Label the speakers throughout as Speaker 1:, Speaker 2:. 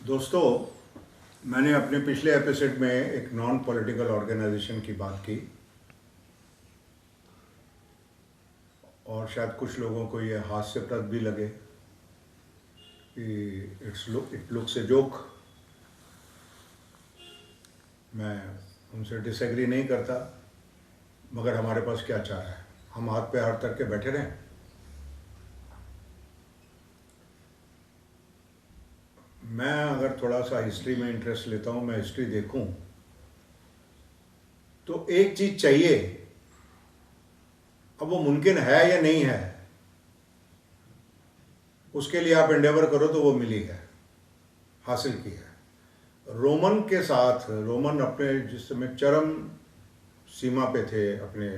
Speaker 1: दोस्तों, मैंने अपने पिछले एपिसोड में एक नॉन पॉलिटिकल ऑर्गेनाइजेशन की बात की और शायद कुछ लोगों को ये हास्यप्रद भी लगे कि इट लुक्स ए जोक। मैं उनसे डिसएग्री नहीं करता, मगर हमारे पास क्या चारा है? हम हाथ पे हाथ रख के बैठे रहें? मैं अगर थोड़ा सा हिस्ट्री में इंटरेस्ट लेता हूँ, मैं हिस्ट्री देखूँ तो एक चीज़ चाहिए। अब वो मुमकिन है या नहीं है, उसके लिए आप एंडेवर करो तो वो मिली है, हासिल की है। रोमन के साथ, रोमन अपने जिस समय चरम सीमा पे थे, अपने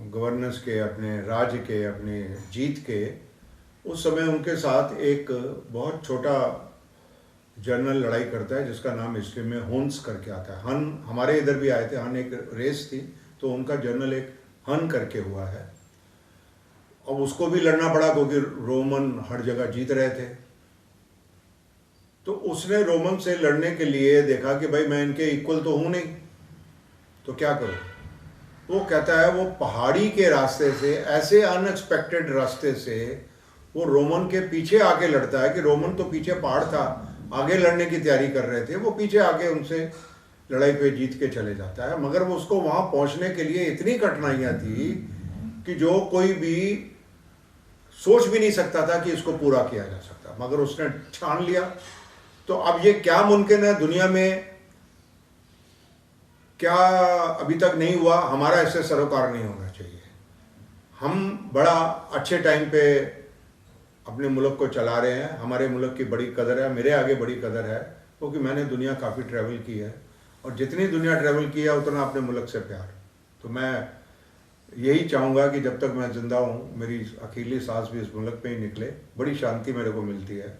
Speaker 1: गवर्नेंस के, अपने राज्य के, अपने जीत के, उस समय उनके साथ एक बहुत छोटा जनरल लड़ाई करता है जिसका नाम हिस्ट्री में हन्स करके आता है। हन हमारे इधर भी आए थे, हन एक रेस थी, तो उनका जनरल एक हन करके हुआ है। अब उसको भी लड़ना पड़ा क्योंकि रोमन हर जगह जीत रहे थे। तो उसने रोमन से लड़ने के लिए देखा कि भाई मैं इनके इक्वल तो हूं नहीं, तो क्या करूं। वो कहता है वो पहाड़ी के रास्ते से, ऐसे अनएक्सपेक्टेड रास्ते से वो रोमन के पीछे आके लड़ता है कि रोमन तो पीछे पहाड़ था, आगे लड़ने की तैयारी कर रहे थे, वो पीछे आके उनसे लड़ाई पे जीत के चले जाता है। मगर वो उसको वहां पहुंचने के लिए इतनी कठिनाइयां थी कि जो कोई भी सोच भी नहीं सकता था कि इसको पूरा किया जा सकता, मगर उसने ठान लिया। तो अब ये क्या मुमकिन है दुनिया में, क्या अभी तक नहीं हुआ? हमारा इससे सरोकार नहीं होना चाहिए। हम बड़ा अच्छे टाइम पे अपने मुल्क को चला रहे हैं, हमारे मुल्क की बड़ी कदर है, मेरे आगे बड़ी कदर है क्योंकि मैंने दुनिया काफ़ी ट्रैवल की है, और जितनी दुनिया ट्रैवल की है उतना अपने मुल्क से प्यार। तो मैं यही चाहूँगा कि जब तक मैं ज़िंदा हूँ, मेरी अकेली सांस भी इस मुल्क पे ही निकले। बड़ी शांति मेरे को मिलती है,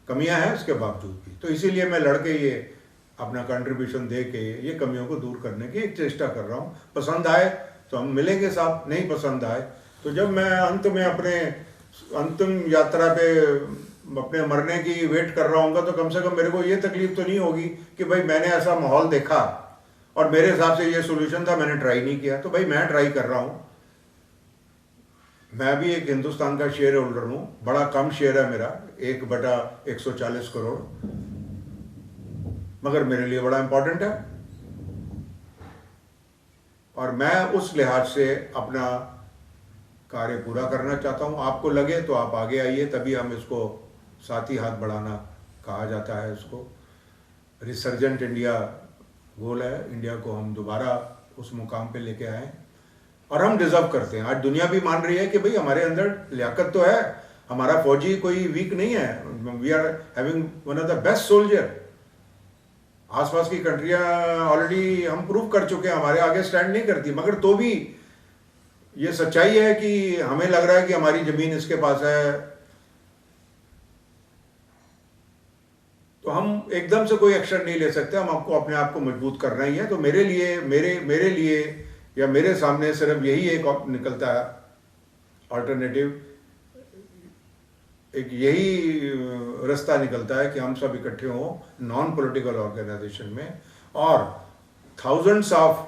Speaker 1: कमियाँ हैं उसके बावजूद भी, तो इसीलिए मैं लड़ के ये अपना कंट्रीब्यूशन दे के ये कमियों को दूर करने की एक चेष्टा कर रहा हूँ। पसंद आए तो हम मिलेंगे साथ, नहीं पसंद आए तो जब मैं अंत में अपने अंतिम यात्रा पे अपने मरने की वेट कर रहा हूँगा तो कम से कम मेरे को ये तकलीफ तो नहीं होगी कि भाई मैंने ऐसा माहौल देखा और मेरे हिसाब से ये सोल्यूशन था, मैंने ट्राई नहीं किया। तो भाई मैं ट्राई कर रहा हूँ। मैं भी एक हिंदुस्तान का शेयर होल्डर हूँ, बड़ा कम शेयर है मेरा, 1/140 करोड़, मगर मेरे लिए बड़ा इंपॉर्टेंट है। और मैं उस लिहाज से अपना कार्य पूरा करना चाहता हूँ। आपको लगे तो आप आगे आइए, तभी हम इसको साथी हाथ बढ़ाना कहा जाता है इसको। रिसर्जेंट इंडिया गोल है, इंडिया को हम दोबारा उस मुकाम पे लेके आए और हम डिजर्व करते हैं। आज दुनिया भी मान रही है कि भाई हमारे अंदर लियाकत तो है, हमारा फौजी कोई वीक नहीं है, we are having one of the best soldier. आसपास की कंट्रियां ऑलरेडी हम प्रूव कर चुके हैं, हमारे आगे स्टैंड नहीं करती, मगर तो भी ये सच्चाई है कि हमें लग रहा है कि हमारी जमीन इसके पास है, तो हम एकदम से कोई एक्शन नहीं ले सकते। हम आपको अपने आप को मजबूत करना ही है। तो मेरे लिए मेरे लिए या मेरे सामने सिर्फ यही एक निकलता है अल्टरनेटिव, एक यही रास्ता निकलता है कि हम सब इकट्ठे हों नॉन पॉलिटिकल ऑर्गेनाइजेशन में और थाउजेंड्स ऑफ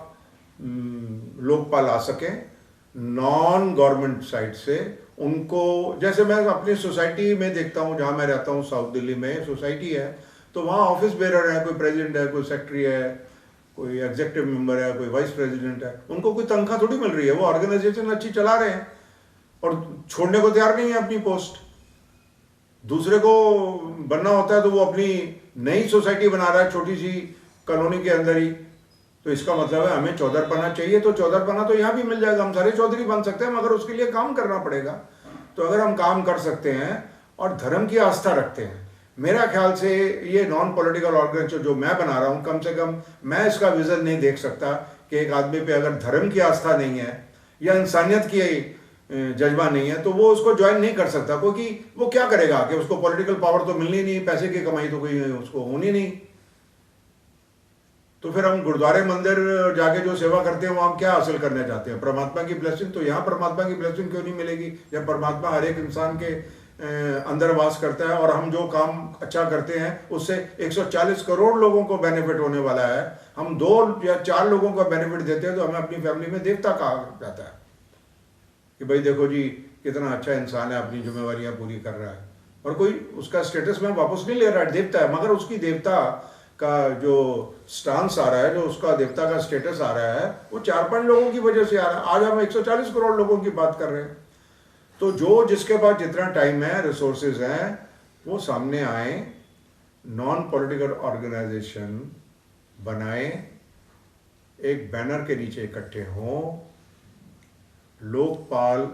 Speaker 1: लोग पाला सकें नॉन गवर्नमेंट साइड से। उनको, जैसे मैं अपनी सोसाइटी में देखता हूँ, जहाँ मैं रहता हूँ साउथ दिल्ली में सोसाइटी है, तो वहाँ ऑफिस बेरर है, कोई प्रेसिडेंट है, कोई सेक्रेटरी है, कोई एग्जीक्यूटिव मेंबर है, कोई वाइस प्रेसिडेंट है, उनको कोई तनख्वाह थोड़ी मिल रही है, वो ऑर्गेनाइजेशन अच्छी चला रहे हैं और छोड़ने को तैयार नहीं है अपनी पोस्ट। दूसरे को बनना होता है तो वो अपनी नई सोसाइटी बना रहा है छोटी सी कॉलोनी के अंदर ही। तो इसका मतलब है हमें चौधरपना चाहिए, तो चौधरपना तो यहाँ भी मिल जाएगा, हम सारे चौधरी बन सकते हैं, मगर उसके लिए काम करना पड़ेगा। तो अगर हम काम कर सकते हैं और धर्म की आस्था रखते हैं, मेरा ख्याल से ये नॉन पॉलिटिकल ऑर्गेनाइजेशन जो मैं बना रहा हूँ, कम से कम मैं इसका विजन नहीं देख सकता कि एक आदमी पे अगर धर्म की आस्था नहीं है या इंसानियत की जज्बा नहीं है तो वो उसको ज्वाइन नहीं कर सकता, क्योंकि वो क्या करेगा कि उसको पॉलिटिकल पावर तो मिलनी नहीं, पैसे की कमाई तो कोई उसको होनी नहीं। तो फिर हम गुरुद्वारे मंदिर जाके जो सेवा करते हैं वो हम क्या हासिल करने चाहते हैं? परमात्मा की ब्लेसिंग। तो यहाँ परमात्मा की ब्लेसिंग क्यों नहीं मिलेगी जब परमात्मा हर एक इंसान के अंदर वास करता है और हम जो काम अच्छा करते हैं उससे 140 करोड़ लोगों को बेनिफिट होने वाला है। हम 2 या 4 लोगों को बेनिफिट देते हैं तो हमें अपनी फैमिली में देवता कहा जाता है कि भाई देखो जी कितना अच्छा इंसान है, अपनी जिम्मेवारियां पूरी कर रहा है, और कोई उसका स्टेटस में वापस नहीं ले रहा है, देवता है, मगर उसकी देवता का जो स्टांस आ रहा है, जो उसका देवता का स्टेटस आ रहा है, वो 4-5 लोगों की वजह से आ रहा है। आज हम 140 करोड़ लोगों की बात कर रहे हैं। तो जो जिसके पास जितना टाइम है, रिसोर्सेज हैं, वो सामने आए, नॉन पॉलिटिकल ऑर्गेनाइजेशन बनाए, एक बैनर के नीचे इकट्ठे हों। लोकपाल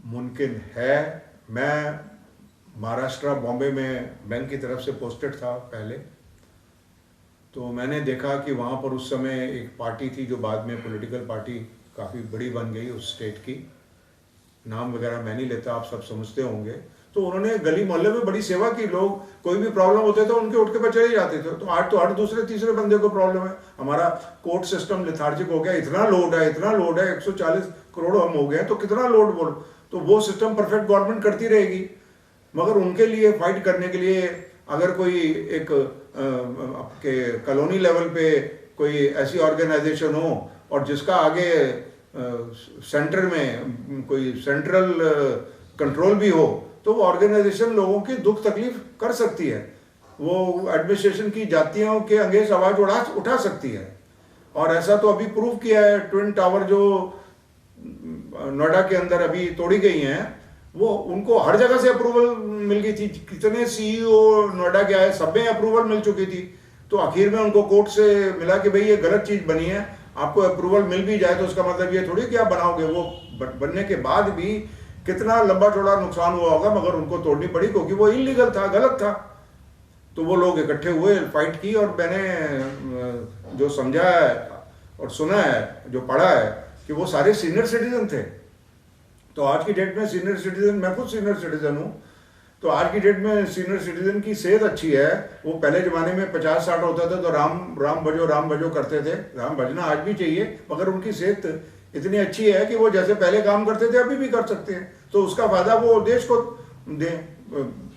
Speaker 1: मुमकिन है। मैं महाराष्ट्र बॉम्बे में बैंक की तरफ से पोस्टेड था पहले, तो मैंने देखा कि वहाँ पर उस समय एक पार्टी थी जो बाद में पॉलिटिकल पार्टी काफ़ी बड़ी बन गई उस स्टेट की, नाम वगैरह मैं नहीं लेता, आप सब समझते होंगे। तो उन्होंने गली मोहल्ले में बड़ी सेवा की, लोग कोई भी प्रॉब्लम होते थे उनके उठ के पे चले जाते थे। तो हर दूसरे तीसरे बंदे को प्रॉब्लम है। हमारा कोर्ट सिस्टम लेथार्जिक हो गया, इतना लोड है, 140 करोड़ हम हो गए, तो कितना लोड बोल। तो वो सिस्टम परफेक्ट गवर्नमेंट करती रहेगी, मगर उनके लिए फाइट करने के लिए अगर कोई एक आपके कॉलोनी लेवल पे कोई ऐसी ऑर्गेनाइजेशन हो और जिसका आगे सेंटर में कोई सेंट्रल कंट्रोल भी हो, तो वो ऑर्गेनाइजेशन लोगों की दुख तकलीफ कर सकती है, वो एडमिनिस्ट्रेशन की जातियों के अंगेज आवाज उठा सकती है। और ऐसा तो अभी प्रूव किया है, ट्विन टावर जो नोएडा के अंदर अभी तोड़ी गई हैं, वो उनको हर जगह से अप्रूवल मिल गई थी। कितने सीईओ नोएडा के आए, सब में अप्रूवल मिल चुकी थी। तो आखिर में उनको कोर्ट से मिला कि भाई ये गलत चीज बनी है, आपको अप्रूवल मिल भी जाए तो उसका मतलब ये थोड़ी कि आप बनाओगे। वो बनने के बाद भी कितना लंबा चौड़ा नुकसान हुआ होगा, मगर उनको तोड़नी पड़ी क्योंकि वो इलीगल था, गलत था। तो वो लोग इकट्ठे हुए, फाइट की, और मैंने जो समझा है और सुना है, जो पढ़ा है, कि वो सारे सीनियर सिटीजन थे। तो आज की डेट में सीनियर सिटीजन, मैं खुद सीनियर सिटीजन हूँ, तो आज की डेट में सीनियर सिटीजन की सेहत अच्छी है। वो पहले जमाने में 50-60 होता था तो राम भजो करते थे। राम भजना आज भी चाहिए, मगर उनकी सेहत इतनी अच्छी है कि वो जैसे पहले काम करते थे अभी भी कर सकते हैं। तो उसका फायदा वो देश को दें।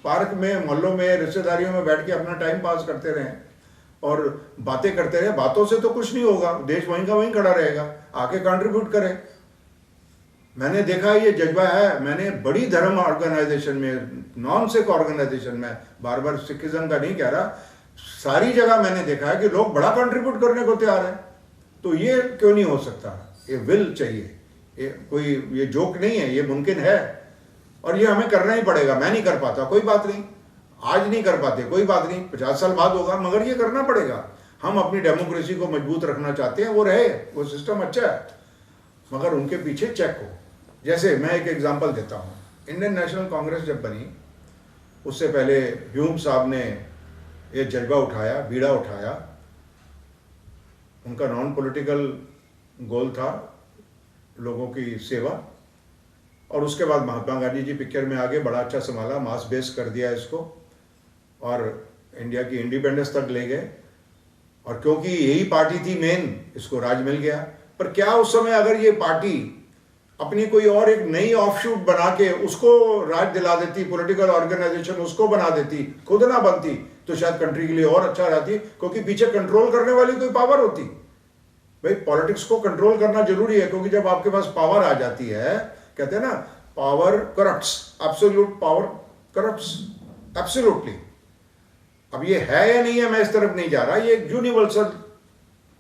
Speaker 1: पार्क में, मोहल्लों में, रिश्तेदारियों में बैठ के अपना टाइम पास करते रहें और बातें करते रहे। बातों से तो कुछ नहीं होगा, देश वहीं का वहीं खड़ा रहेगा। आके कंट्रीब्यूट करें। मैंने देखा ये जज्बा है। मैंने बड़ी धर्म ऑर्गेनाइजेशन में, नॉन सिख ऑर्गेनाइजेशन में, बार बार सिखिज्म का नहीं कह रहा, सारी जगह मैंने देखा है कि लोग बड़ा कंट्रीब्यूट करने को तैयार है। तो ये क्यों नहीं हो सकता? ये विल चाहिए, ये जोक नहीं है, ये मुमकिन है और ये हमें करना ही पड़ेगा। मैं नहीं कर पाता, कोई बात नहीं, आज नहीं कर पाते, कोई बात नहीं, 50 साल बाद होगा, मगर ये करना पड़ेगा। हम अपनी डेमोक्रेसी को मजबूत रखना चाहते हैं, वो रहे, वो सिस्टम अच्छा है, मगर उनके पीछे चेक हो। जैसे मैं एक एग्जांपल देता हूँ, इंडियन नेशनल कांग्रेस जब बनी, उससे पहले ह्यूम साहब ने ये जज्बा उठाया, बीड़ा उठाया। उनका नॉन पॉलिटिकल गोल था लोगों की सेवा, और उसके बाद महात्मा गांधी जी पिक्चर में आगे बड़ा अच्छा संभाला, मास बेस कर दिया इसको और इंडिया की इंडिपेंडेंस तक ले गए। और क्योंकि यही पार्टी थी मेन, इसको राज मिल गया। पर क्या उस समय अगर ये पार्टी अपनी कोई और एक नई ऑफशूट बना के उसको राज दिला देती, पॉलिटिकल ऑर्गेनाइजेशन उसको बना देती, खुद ना बनती, तो शायद कंट्री के लिए और अच्छा रहती, क्योंकि पीछे कंट्रोल करने वाली कोई पावर होती। भाई पॉलिटिक्स को कंट्रोल करना जरूरी है, क्योंकि जब आपके पास पावर आ जाती है, कहते हैं ना, power corrupts, absolute power corrupts absolutely. अब ये है या नहीं है, मैं इस तरफ नहीं जा रहा, ये एक यूनिवर्सल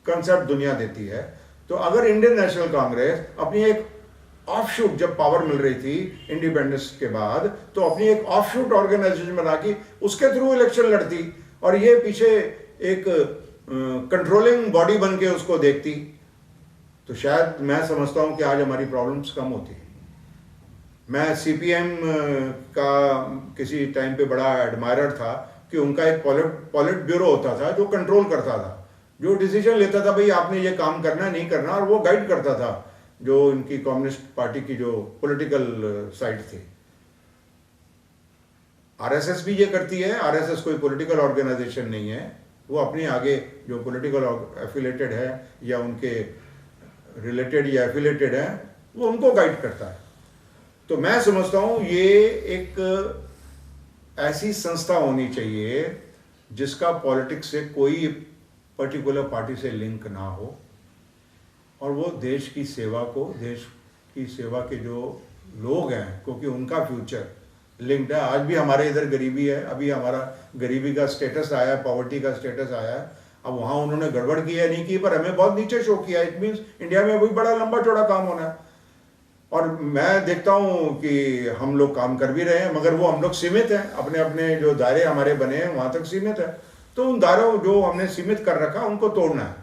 Speaker 1: कंसेप्ट दुनिया देती है। तो अगर इंडियन नेशनल कांग्रेस अपनी एक ऑफशूट, जब पावर मिल रही थी इंडिपेंडेंस के बाद, तो अपनी एक ऑफशूट ऑर्गेनाइजेशन बना के उसके थ्रू इलेक्शन लड़ती, और ये पीछे एक कंट्रोलिंग बॉडी बन के उसको देखती, तो शायद मैं समझता हूं कि आज हमारी प्रॉब्लम्स कम होती। मैं सीपीएम का किसी टाइम पे बड़ा एडमायरर था कि उनका एक पॉलिट ब्यूरो होता था जो कंट्रोल करता था, जो डिसीजन लेता था, भाई आपने ये काम करना नहीं करना, और वो गाइड करता था जो इनकी कम्युनिस्ट पार्टी की जो पॉलिटिकल साइड थी। आरएसएस भी ये करती है। आरएसएस कोई पॉलिटिकल ऑर्गेनाइजेशन नहीं है, वो अपने आगे जो पॉलिटिकल एफिलेटेड है या उनके रिलेटेड या एफिलेटेड है, वो उनको गाइड करता है। तो मैं समझता हूँ ये एक ऐसी संस्था होनी चाहिए जिसका पॉलिटिक्स से कोई पर्टिकुलर पार्टी से लिंक ना हो, और वो देश की सेवा को, देश की सेवा के जो लोग हैं, क्योंकि उनका फ्यूचर लिंक्ड है। आज भी हमारे इधर गरीबी है, अभी हमारा गरीबी का स्टेटस आया है, पॉवर्टी का स्टेटस आया है। अब वहाँ उन्होंने गड़बड़ की है नहीं की, पर हमें बहुत नीचे शो किया। इट मीन्स इंडिया में अभी बड़ा लंबा चौड़ा काम होना है, और मैं देखता हूँ कि हम लोग काम कर भी रहे हैं, मगर वो हम लोग सीमित हैं, अपने अपने जो दायरे हमारे बने हैं वहाँ तक सीमित है। तो उन दायरों जो हमने सीमित कर रखा उनको तोड़ना है।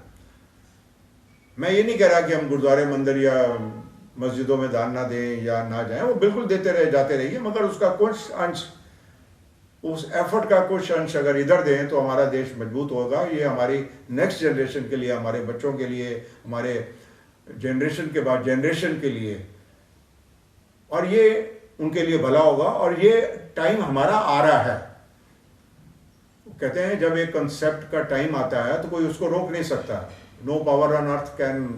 Speaker 1: मैं ये नहीं कह रहा कि हम गुरुद्वारे मंदिर या मस्जिदों में दान ना दें या ना जाएं, वो बिल्कुल देते रहे, जाते रहिए, मगर उसका कुछ अंश, उस एफर्ट का कुछ अंश अगर इधर दें तो हमारा देश मजबूत होगा। ये हमारी नेक्स्ट जनरेशन के लिए, हमारे बच्चों के लिए, हमारे जनरेशन के बाद जनरेशन के लिए, और ये उनके लिए भला होगा। और ये टाइम हमारा आ रहा है। कहते हैं जब एक कंसेप्ट का टाइम आता है तो कोई उसको रोक नहीं सकता। No power on earth can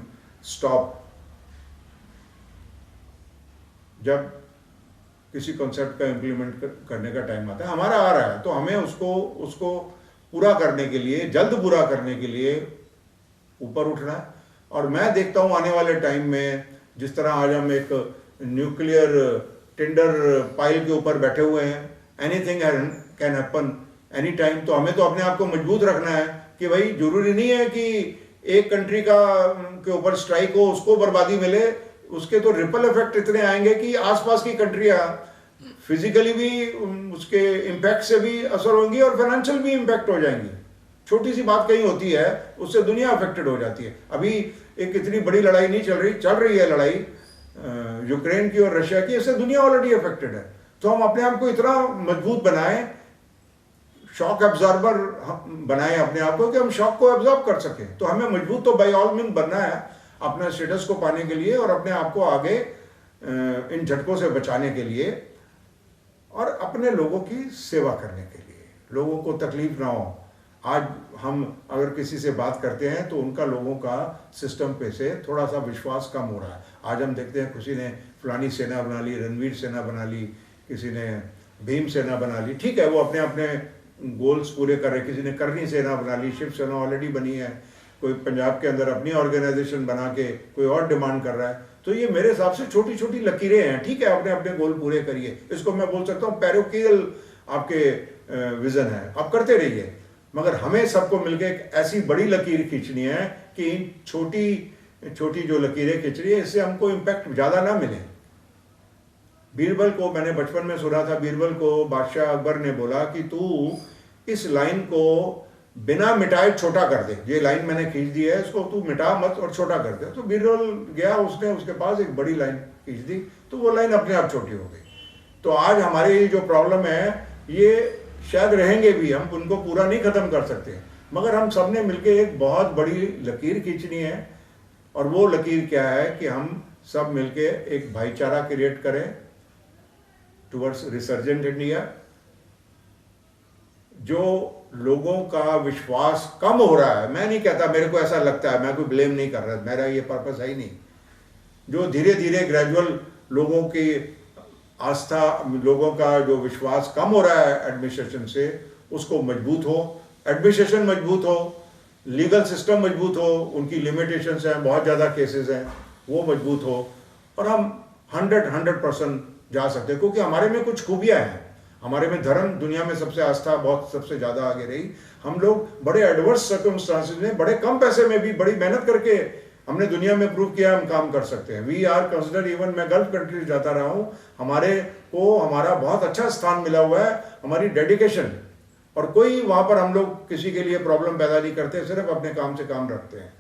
Speaker 1: stop. जब किसी कॉन्सेप्ट का इम्प्लीमेंट करने का टाइम आता है, हमारा आ रहा है, तो हमें उसको पूरा करने के लिए, जल्द पूरा करने के लिए ऊपर उठना है। और मैं देखता हूँ आने वाले टाइम में, जिस तरह आज हम एक न्यूक्लियर टिंडर पाइल के ऊपर बैठे हुए हैं, anything can happen any time, तो हमें तो अपने आप को मजबूत रखना है कि भाई जरूरी नहीं है कि एक कंट्री के ऊपर स्ट्राइक हो, उसको बर्बादी मिले। उसके तो रिपल इफेक्ट इतने आएंगे कि आसपास की कंट्रियां फिजिकली भी उसके इम्पैक्ट से भी असर होंगी और फाइनेंशियल भी इम्पैक्ट हो जाएंगी। छोटी सी बात कहीं होती है, उससे दुनिया अफेक्टेड हो जाती है। अभी एक इतनी बड़ी लड़ाई नहीं चल रही है लड़ाई यूक्रेन की और रशिया की, इससे दुनिया ऑलरेडी अफेक्टेड है। तो हम अपने आप को इतना मजबूत बनाएं, शॉक एब्जॉर्बर बनाएं अपने आप को कि हम शॉक को एब्जॉर्ब कर सकें। तो हमें मजबूत तो बाय ऑल मीन बनना है अपना स्टेटस को पाने के लिए, और अपने आप को आगे इन झटकों से बचाने के लिए, और अपने लोगों की सेवा करने के लिए, लोगों को तकलीफ ना हो। आज हम अगर किसी से बात करते हैं तो उनका लोगों का सिस्टम पे से थोड़ा सा विश्वास कम हो रहा है। आज हम देखते हैं किसी ने फलानी सेना बना ली, रणवीर सेना बना ली, किसी ने भीम सेना बना ली, ठीक है, वो अपने अपने गोल्स पूरे कर रहे। किसी ने करनी सेना बना ली, शिव सेना ऑलरेडी बनी है, कोई पंजाब के अंदर अपनी ऑर्गेनाइजेशन बना के कोई और डिमांड कर रहा है। तो ये मेरे हिसाब से छोटी छोटी लकीरें हैं, ठीक है, अपने अपने गोल पूरे करिए। इसको मैं बोल सकता हूँ पैरोकियल आपके विजन है, आप करते रहिए, मगर हमें सबको मिलकर एक ऐसी बड़ी लकीर खींचनी है कि छोटी छोटी जो लकीरें खींच रही है इससे हमको इम्पैक्ट ज़्यादा ना मिले। बीरबल को मैंने बचपन में सुना था, बीरबल को बादशाह अकबर ने बोला कि तू इस लाइन को बिना मिटाए छोटा कर दे, ये लाइन मैंने खींच दी है, इसको तू मिटा मत और छोटा कर दे। तो बीरबल गया, उसने उसके पास एक बड़ी लाइन खींच दी, तो वो लाइन अपने आप छोटी हो गई। तो आज हमारी जो प्रॉब्लम है, ये शायद रहेंगे भी, हम उनको पूरा नहीं खत्म कर सकते, मगर हम सब ने मिलकर एक बहुत बड़ी लकीर खींचनी है। और वो लकीर क्या है कि हम सब मिलके एक भाईचारा क्रिएट करें टुवर्ड्स रिसर्जेंट इंडिया। जो लोगों का विश्वास कम हो रहा है, मैं नहीं कहता, मेरे को ऐसा लगता है, मैं कोई ब्लेम नहीं कर रहा, मेरा ये पर्पस है ही नहीं। जो धीरे धीरे ग्रेजुअल लोगों की आस्था, लोगों का जो विश्वास कम हो रहा है एडमिनिस्ट्रेशन से, उसको मजबूत हो, एडमिनिस्ट्रेशन मजबूत हो, लीगल सिस्टम मजबूत हो, उनकी लिमिटेशंस हैं, बहुत ज़्यादा केसेस हैं, वो मजबूत हो, और हम 100% जा सकते हैं। क्योंकि हमारे में कुछ खूबियाँ हैं, हमारे में धर्म दुनिया में सबसे आस्था बहुत सबसे ज़्यादा आगे रही। हम लोग बड़े एडवर्स सर्कमस्टांसेस में, बड़े कम पैसे में भी बड़ी मेहनत करके हमने दुनिया में प्रूव किया हम काम कर सकते हैं। वी आर कंसिडर, इवन मैं गल्फ कंट्रीज जाता रहा हूँ, हमारे को हमारा बहुत अच्छा स्थान मिला हुआ है, हमारी डेडिकेशन, और कोई वहाँ पर हम लोग किसी के लिए प्रॉब्लम पैदा नहीं करते, सिर्फ अपने काम से काम रखते हैं।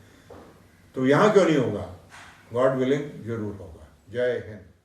Speaker 1: तो यहाँ क्यों नहीं होगा? गॉड विलिंग जरूर होगा। जय हिंद।